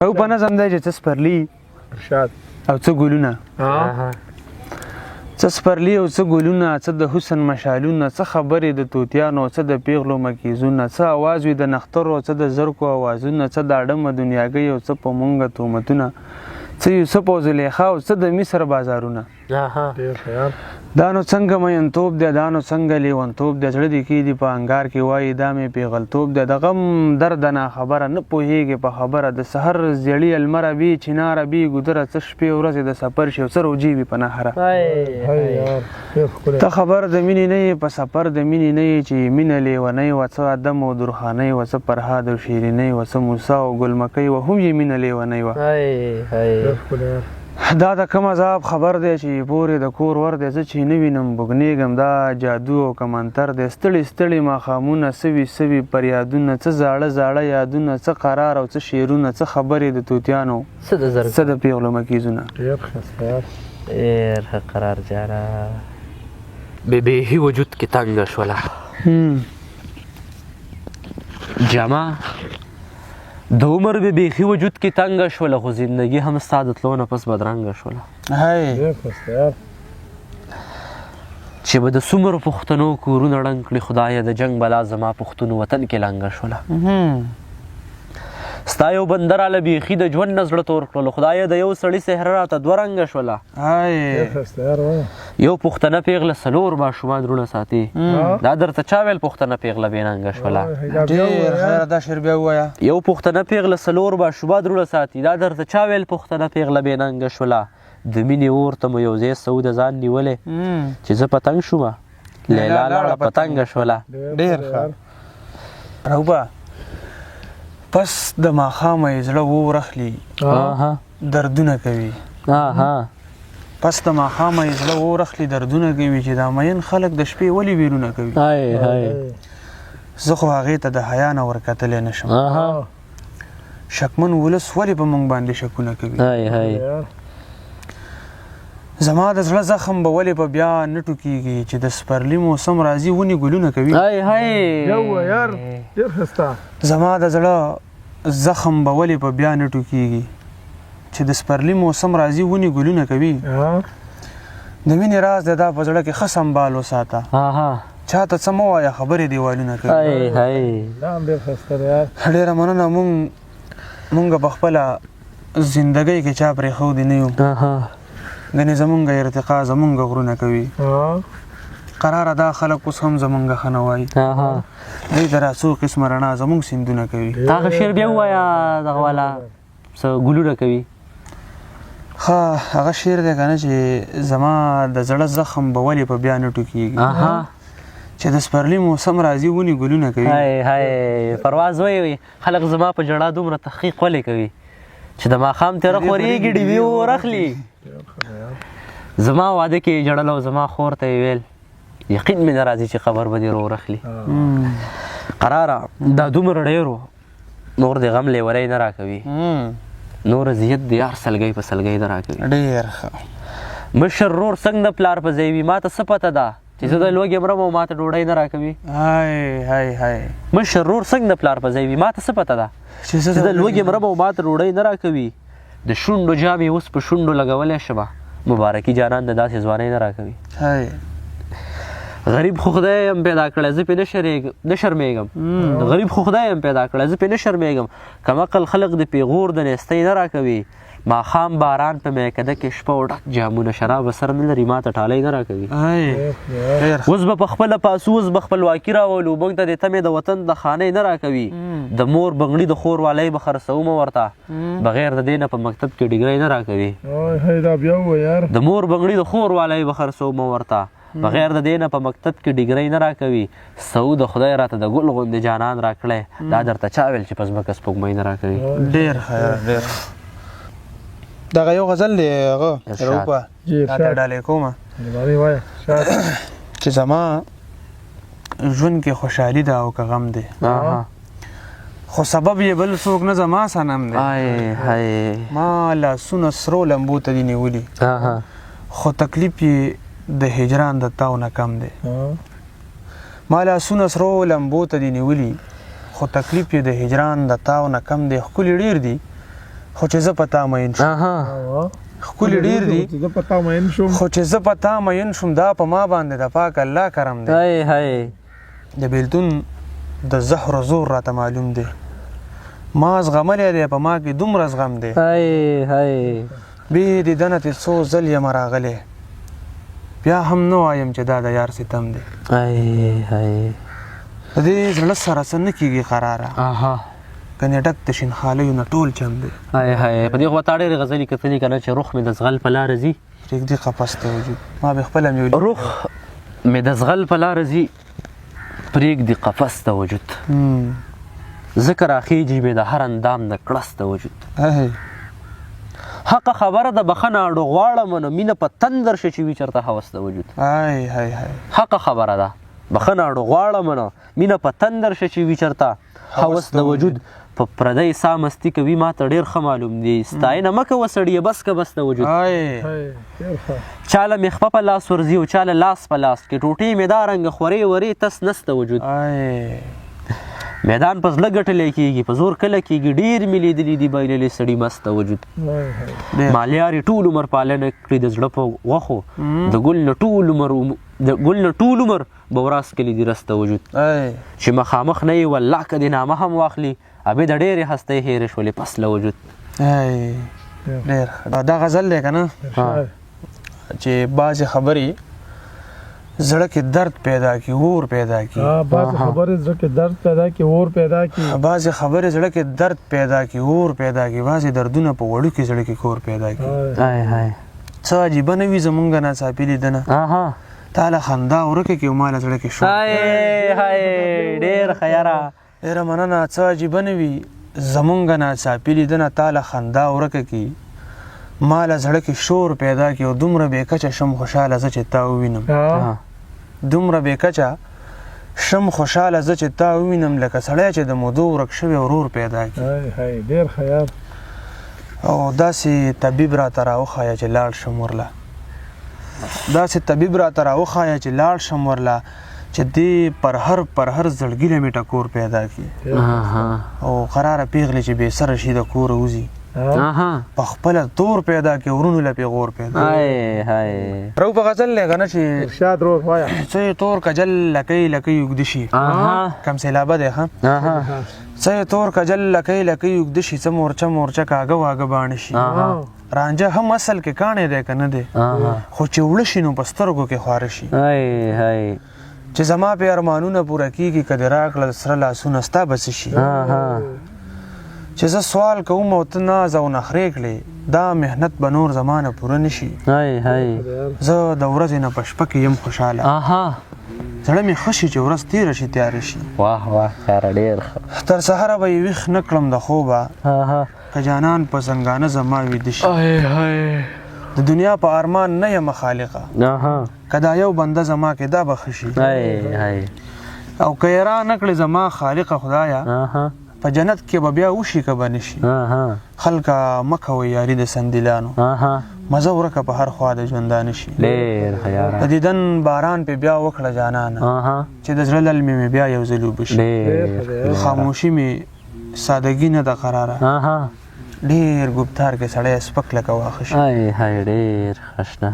او په نظم دی چې څه سپرلي او څه ګلونه څه سپرلي او څه ګلونه څه د حسن مشالونه څه خبرې د طوطیانو څه د پیغلو مکیزونه څه اواز وي د نخترو څه د زرکو اوازونه څه د اډمه دنیاګۍ او څه په مونږه تهمتونه څه یوسف او زلیخا او څه د مصر بازارونه دا نو څنګه مینتوب دی دا نو څنګه لیونتوب دی زړه دې کېدي په انګار کې وایي دا مې پیغلتوب دی د غم درد نه خبره نه پوهېږي په خبره د سحر زیړي المره بي چناره بي ګودره څه شپې ورځې د سفر شي او څه روجي وي په نهره ته خبر د مینې نه یې په سفر د مینې نه یې چې مینه لیونۍ وه څه ادم او درخانۍ وه څه فرهاد او شیرینۍ وه څه موسی او ګلمکۍ وه هم یې مینه لیونۍ وه دا د کوم عذاب خبر دی چې پورې د کور ور دی زه چې نه وینم بوږنېږم دا جادو او کمنتر دی ستړي ستړي ماښامونه سوي سوي پریادونه څه زاړه زاړه یادونه څه قرار او څه شعرونه څه خبرې د طوطیانو څه د پیغلو مکیزونه ډېر ښه قرار جانه بېبېهي وجود کې تنګه شوله جمع د عمر به بیخي وجود کې تنګه شوله خو زندګي هم ستا د تلو نه پس بدرنګه شوله چې به د څومره پښتنو کورونه ړنګ کړي خدایه د جنګ بلا زما پښتون وطن کې لنګه شوله ستا یو بنده راله بیخي د ژوند نه زړه تور کړلو خدایه د یو سړي صحره راته دوه رنګه شوله یو پښتنه پیغله څلور ماشومان درونه ساتي دا درته چا ویل پښتنه پیغله بېننګه شوله یو پښتنه پیغله څلور ماشومان درونه ساتي دا درته چا ویل پښتنه پیغله بېننګه شوله د مینې اور ته مو یو ځای سو د ځان نیولې چې زه پتنګ شومه لیلا لاړه پتنګه شوله ډېر ښه روبه پس د ماښامه یې زړه وورخلي دردونه کوي پس د ماښامه یې زړه وورخلي دردونه کوي چې دا مین خلک د شپې ولې ویرونه کوي زه خو هغې ته د حیا نه ورکتلی نه شم شکمن ولس ولې په موږ باندې شکونه کوي زما د زړه زخم به ولې په بیا نه ټوکېږي چې د سپرلي موسم راځي ونې ګلونه کوي زما د زړه زخم به ولې په بیا نه ټوکېږي چې د سپرلي موسم راځي ونې ګلونه کوي د مینې راز دی دا په زړه کې ښه سنبال وساته چاته څه مه وایه خبرې دیوالونه کوي ډېره مننه مونږ په خپله زندګۍ کې چا پرېښودي نه یو ګنې زمونږ ارتقا زمونږ غرونه کوي قراره دا خلک اوس هم زمونږ ښه نه وایي دوی ته را څو قسمه رڼا زمونږ سیندونه کوي تا هغه شعر بیا ووایه دغه والا څه ګلونه کوي ښه هغه شعر دی که نه چې زما د زړه زخم به ولې په بیا نه ټوکېږي چې د سپرلي موسم راځي ونې ګلونه کوي پرواز وایي خلک زما په ژړا دومره تحقیق ولې کوي چې د ماښام تېره خورېږي ډیوې ورخلي زما واده کې جړل او زما خور ته یې ویل یقین مې نه راځي چې خبر به دې ورخلي قراره دا دومره ډېرو نور د غم لیوری نه راکوي نور اذیت د یار سلګۍ په سلګۍ نه راکوي ډېر ښه مشر رور څنګه د پلار په ځای وي ما ته څه پته ده چې زه د لوږې مرم او ما ته ډوډۍ نه راکوي مشر رور څنګه د پلار په ځای وي ما ته څه پته ده چې زه د لوږې مرم او ما ته ډوډۍ نه راکوي د شونډو جامې اوس په شونډو لګولی شمه مبارکي جانان د داسې ځوانۍ نه راکوي غریب خو خدای یم پیدا کړی زه پرې نه شرمېږم غریب خو خدای یم پیدا کړی زه پرې نه شرمېږم کمعقل خلق د پیغور د نیستۍ نه راکوي ماښام باران په میکده کې شپه و ډک جامونه شراب سر نه لري ما ته ټالۍ نه راکوي اوس به په خپله پاسو اوس به خپلواکي راولو موږ ته د تمې د وطن د خانۍ نه راکوي د مور بنګړي د خور والی به خرڅومه ورته بغیر د دې نه په مکتب کې ډیګرۍ نه راکوي د مور بنګړي د خور والی به خرڅومه ورته بغیر د دې نه په مکتب کې ډیګرۍ نه راکوي سعود د خدای راته د ګل غوندې جانان راکړی دا درته چا ویل چې په ځمکه سپوږمۍ نه راکوي ډېر ډېر دغه یو غزل دی هغه روپه راته ډالۍ کومه چې زما ژوند کې خوشحالي ده او که غم دی خو سبب یې بل څوک نه زما صنم دی ما لاسونه سرو لمبو ته دي نیولي خو تکلیف یې د هجران د تاو نه کم دی ما لاسونه سرو لمبو ته دي نیولي خو تکلیف یې د هجران د تاو نه کم دی ښکلي ډېر دي خو چې زه په تا مین شوم ښکلي ډېر دي خو چې زه په تا مین شوم دا په ما باندې د پاک الله کرم دی د بیلتون د زهر و زور راته معلوم دی ما زغملی دی په ما کې دومره زغم دی بې دیدنه تې څو ځل یم راغلی بیا هم نه وایم چې دا د یار ستم دی د دې زړه سره څه نه کېږي قراره کنې ډک د شینخالیو نه ټول چم دی په دې خو تا ډېرې غزلې کتلي که نه چې رخ مې د زغل په لاره ځي پرېږدي قفس ته وجود ما به خپله مې رخ مې د زغل په لاره ځي پرېږدي قفس ته وجود ځکه راخیږي مې د هر اندام د کړس ته وجود حق خبره د بخښنه اړو غواړم نو مینه په تندر شي چې وي چېرته هوس د وجود حق خبره ده بخښنه اړو غواړم نو مینه په تندر شي چې وي چېرته هوس د وجود په پردی سا مستی کوي ما ته ډېر ښه معلوم دی ستاینه مه کوه سړیه بس که بس د وجود چاله مې خپه په لاس ورځي او چاله لاس په لاس کې ټوټې مې دا رنګه خورې ورې تس نس د وجود میدان په زړه ګټلی کېږي په زور کله کېږي ډېر مې لیدلي دي بایللې سړي مست د وجود مالیارې ټول عمر پالنه کړي د زړه په غوښو د ګل نه ټول عمر به وراس کلي دي رس د وجود چې مخامخ نه یې والله که دې نامه هم واخلي ابې د ډېرې هستۍ هېرې شولې پس له وجود ډېر دا غزل دی که نه چې بعضې خبرې زړه کې درد پیدا کی اور پیدا کی بعضې خبرې زړه کې درد پیدا کی اور پیدا کی بعضې خبرې زړه کې درد پیدا کی اور پیدا کی بعضې دردونه په وړو کې زړه کې کور پیدا کی څه عجیبه نه وي زمونږ ناڅاپي لیدنه تا له خندا ورکه کې ما له زړه کې شور ډېر ښه یاره ډېره مننه څه عجیبه نه وي زمونږ ناڅاپي لیدنه تا له خندا ورکه کې ما له زړه کې شور پیدا کی او دومره بې کچه شم خوشحاله زه چې تا ووینم دومره بې کچه شم خوشحاله زه چې تا ووینم لکه سړی چې د مودو ورک شوی ورور پیدا کی ډېر ښه یار او داسې طبیب راته راوښایه چې لاړ شم ورله داسې طبیب راته راوښایه چې لاړ شم ورله چې دې پر هر زړګي له مې ټکور پیدا کی او قراره پیغلې چې بې سره شي د کوره وځي په خپله تور پیدا کې ورونو له پیغور پیدا رو په غزل دی که نه چې ارشاد روح وایه څه یې تور کجل لکۍ اوږده شي کم سیلابه دی ښه څه یې تور کجل لکۍ اوږده شي څه مورچه کاږه واږه باڼه شي رانجه هم اصل کې کاڼی دی که نه دی خو چې وړه شي نو په سترګو کې خواره شي چې زما پې ارمانونه پوره کېږي که دې راکړل سره لاسونه ستا به څه شي چې زه سوال کوم او ته ناز او نخرې کړې دا محنت به نور زمانه پوره نه شي زه د ورځې نه په شپه کې یم خوشحاله زړه مې ښه شي چې ورځ تېره شي تیاره شي تر سهاره به یې ویښ نه کړم د خوبه که جانان په زنګانه زما ویده شي د دنیا په ارمان نه یم خالقه که دا یو بنده زما کې دا به ښه شي او که یې را نه کړې زما خالقه خدایه په جنت کې به بیا وشي که به نه شي خلکه مه کوئ یاري د سندیلانو مزه ورکه په هر خوا د ژوندانه شي د دیدن باران پې بیا وکړه جانانه چې د زړه للمې مې بیا یو ځل اوبه شي خاموشي مې سادګي نه ده قراره ډېر ګفتار کې سړی سپک لکه واښه شي ډېر ښه شته